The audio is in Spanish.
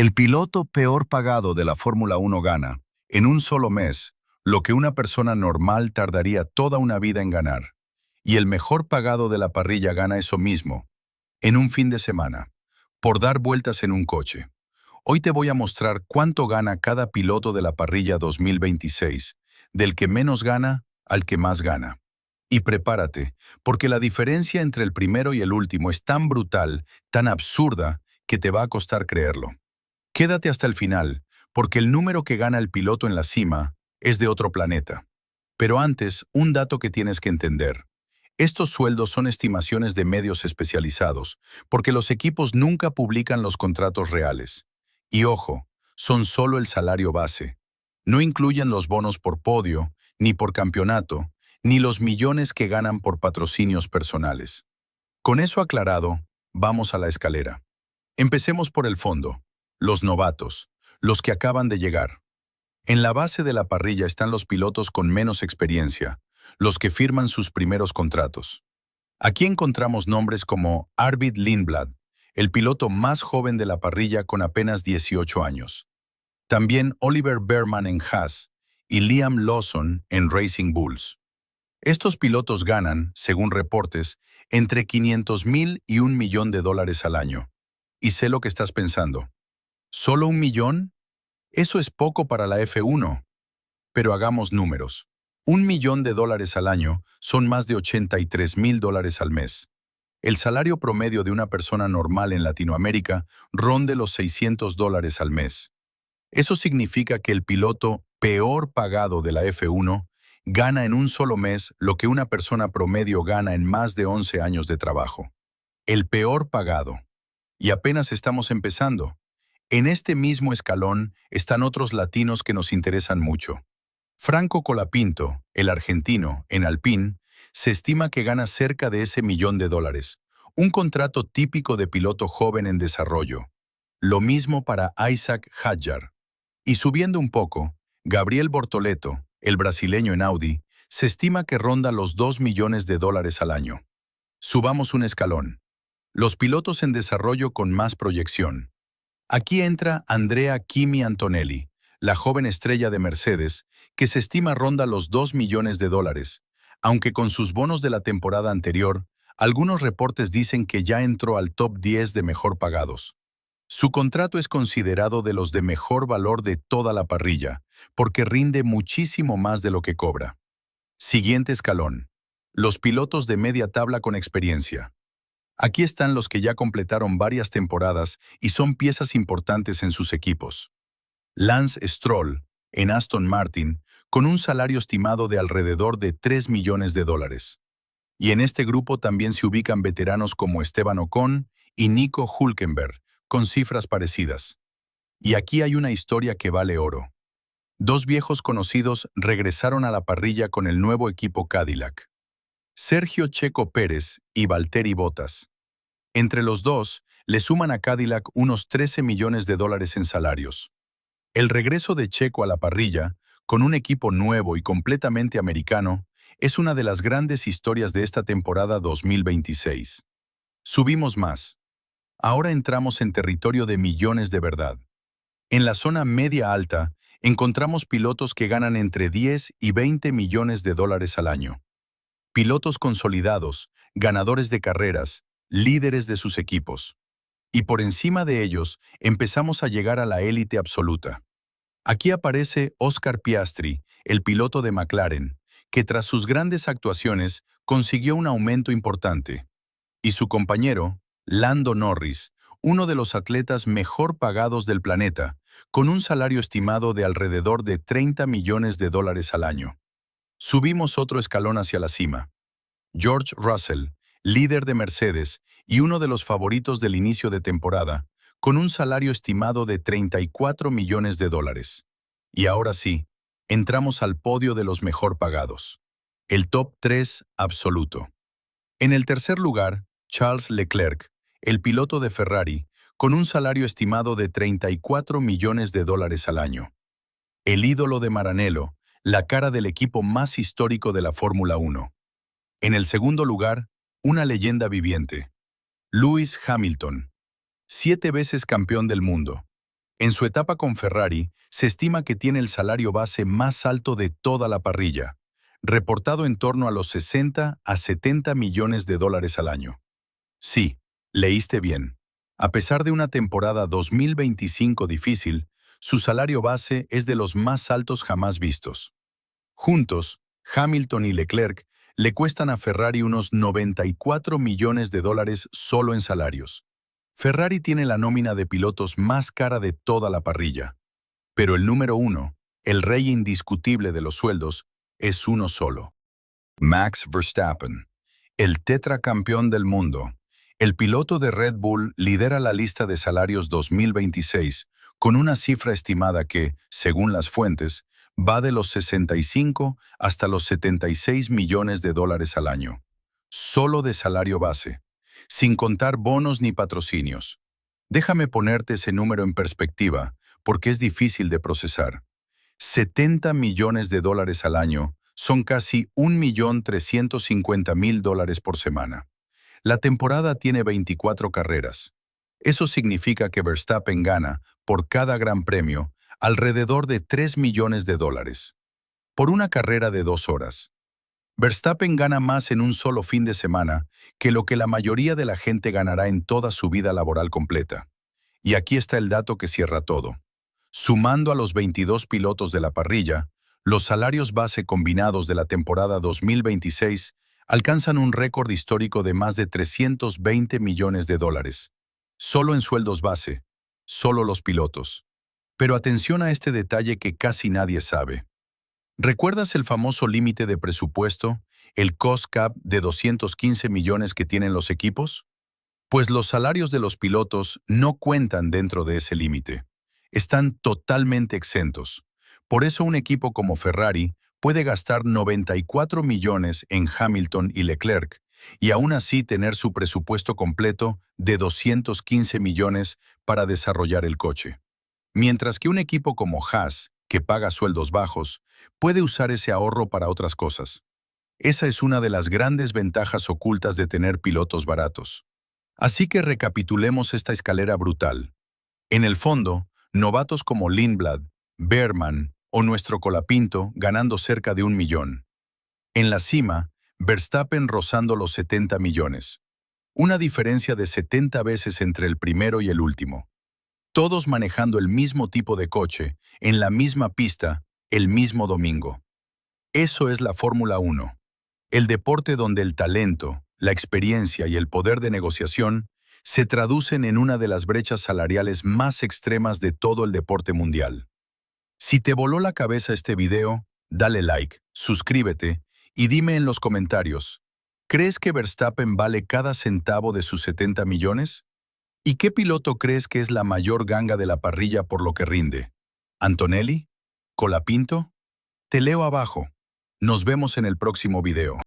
El piloto peor pagado de la Fórmula 1 gana, en un solo mes, lo que una persona normal tardaría toda una vida en ganar. Y el mejor pagado de la parrilla gana eso mismo, en un fin de semana, por dar vueltas en un coche. Hoy te voy a mostrar cuánto gana cada piloto de la parrilla 2026, del que menos gana al que más gana. Y prepárate, porque la diferencia entre el primero y el último es tan brutal, tan absurda, que te va a costar creerlo. Quédate hasta el final, porque el número que gana el piloto en la cima es de otro planeta. Pero antes, un dato que tienes que entender. Estos sueldos son estimaciones de medios especializados, porque los equipos nunca publican los contratos reales. Y ojo, son solo el salario base. No incluyen los bonos por podio, ni por campeonato, ni los millones que ganan por patrocinios personales. Con eso aclarado, vamos a la escalera. Empecemos por el fondo. Los novatos, los que acaban de llegar. En la base de la parrilla están los pilotos con menos experiencia, los que firman sus primeros contratos. Aquí encontramos nombres como Arvid Lindblad, el piloto más joven de la parrilla con apenas 18 años. También Oliver Bearman en Haas y Liam Lawson en Racing Bulls. Estos pilotos ganan, según reportes, entre 500,000 y $1,000,000 al año. Y sé lo que estás pensando. ¿Solo 1,000,000? Eso es poco para la F1. Pero hagamos números. $1,000,000 al año son más de $83,000 al mes. El salario promedio de una persona normal en Latinoamérica ronde los $600 al mes. Eso significa que el piloto peor pagado de la F1 gana en un solo mes lo que una persona promedio gana en más de 11 años de trabajo. El peor pagado. Y apenas estamos empezando. En este mismo escalón están otros latinos que nos interesan mucho. Franco Colapinto, el argentino, en Alpine, se estima que gana cerca de ese $1,000,000, un contrato típico de piloto joven en desarrollo. Lo mismo para Isaac Hadjar. Y subiendo un poco, Gabriel Bortoleto, el brasileño en Audi, se estima que ronda los $2,000,000 al año. Subamos un escalón. Los pilotos en desarrollo con más proyección. Aquí entra Andrea Kimi Antonelli, la joven estrella de Mercedes, que se estima ronda los $2,000,000, aunque con sus bonos de la temporada anterior, algunos reportes dicen que ya entró al top 10 de mejor pagados. Su contrato es considerado de los de mejor valor de toda la parrilla, porque rinde muchísimo más de lo que cobra. Siguiente escalón. Los pilotos de media tabla con experiencia. Aquí están los que ya completaron varias temporadas y son piezas importantes en sus equipos. Lance Stroll, en Aston Martin, con un salario estimado de alrededor de $3,000,000. Y en este grupo también se ubican veteranos como Esteban Ocon y Nico Hülkenberg, con cifras parecidas. Y aquí hay una historia que vale oro. Dos viejos conocidos regresaron a la parrilla con el nuevo equipo Cadillac. Sergio Checo Pérez y Valtteri Bottas. Entre los dos, le suman a Cadillac unos $13,000,000 en salarios. El regreso de Checo a la parrilla, con un equipo nuevo y completamente americano, es una de las grandes historias de esta temporada 2026. Subimos más. Ahora entramos en territorio de millones de verdad. En la zona media-alta, encontramos pilotos que ganan entre 10 y $20,000,000 al año. Pilotos consolidados, ganadores de carreras, líderes de sus equipos. Y por encima de ellos, empezamos a llegar a la élite absoluta. Aquí aparece Oscar Piastri, el piloto de McLaren, que tras sus grandes actuaciones consiguió un aumento importante. Y su compañero, Lando Norris, uno de los atletas mejor pagados del planeta, con un salario estimado de alrededor de $30,000,000 al año. Subimos otro escalón hacia la cima. George Russell, líder de Mercedes y uno de los favoritos del inicio de temporada, con un salario estimado de $34,000,000. Y ahora sí, entramos al podio de los mejor pagados. El top 3 absoluto. En el tercer lugar, Charles Leclerc, el piloto de Ferrari, con un salario estimado de $34,000,000 al año. El ídolo de Maranello, la cara del equipo más histórico de la Fórmula 1. En el segundo lugar, una leyenda viviente, Lewis Hamilton, 7 veces campeón del mundo. En su etapa con Ferrari, se estima que tiene el salario base más alto de toda la parrilla, reportado en torno a los 60 a 70 millones de dólares al año. Sí, leíste bien. A pesar de una temporada 2025 difícil, su salario base es de los más altos jamás vistos. Juntos, Hamilton y Leclerc le cuestan a Ferrari unos 94 millones de dólares solo en salarios. Ferrari tiene la nómina de pilotos más cara de toda la parrilla. Pero el número uno, el rey indiscutible de los sueldos, es uno solo. Max Verstappen, el tetracampeón del mundo. El piloto de Red Bull lidera la lista de salarios 2026, con una cifra estimada que, según las fuentes, va de los 65 hasta los 76 millones de dólares al año. Solo de salario base, sin contar bonos ni patrocinios. Déjame ponerte ese número en perspectiva, porque es difícil de procesar. 70 millones de dólares al año son casi 1.350.000 dólares por semana. La temporada tiene 24 carreras. Eso significa que Verstappen gana, por cada gran premio, alrededor de 3 millones de dólares. Por una carrera de 2 horas. Verstappen gana más en un solo fin de semana que lo que la mayoría de la gente ganará en toda su vida laboral completa. Y aquí está el dato que cierra todo. Sumando a los 22 pilotos de la parrilla, los salarios base combinados de la temporada 2026 alcanzan un récord histórico de más de 320 millones de dólares. Solo en sueldos base, solo los pilotos. Pero atención a este detalle que casi nadie sabe. ¿Recuerdas el famoso límite de presupuesto, el cost cap de 215 millones que tienen los equipos? Pues los salarios de los pilotos no cuentan dentro de ese límite. Están totalmente exentos. Por eso un equipo como Ferrari puede gastar 94 millones en Hamilton y Leclerc y aún así tener su presupuesto completo de 215 millones para desarrollar el coche. Mientras que un equipo como Haas, que paga sueldos bajos, puede usar ese ahorro para otras cosas. Esa es una de las grandes ventajas ocultas de tener pilotos baratos. Así que recapitulemos esta escalera brutal. En el fondo, novatos como Lindblad, Behrman o nuestro Colapinto ganando cerca de 1 millón. En la cima, Verstappen rozando los 70 millones. Una diferencia de 70 veces entre el primero y el último. Todos manejando el mismo tipo de coche, en la misma pista, el mismo domingo. Eso es la Fórmula 1. El deporte donde el talento, la experiencia y el poder de negociación se traducen en una de las brechas salariales más extremas de todo el deporte mundial. Si te voló la cabeza este video, dale like, suscríbete y dime en los comentarios, ¿crees que Verstappen vale cada centavo de sus 70 millones? ¿Y qué piloto crees que es la mayor ganga de la parrilla por lo que rinde? ¿Antonelli? ¿Colapinto? Te leo abajo. Nos vemos en el próximo video.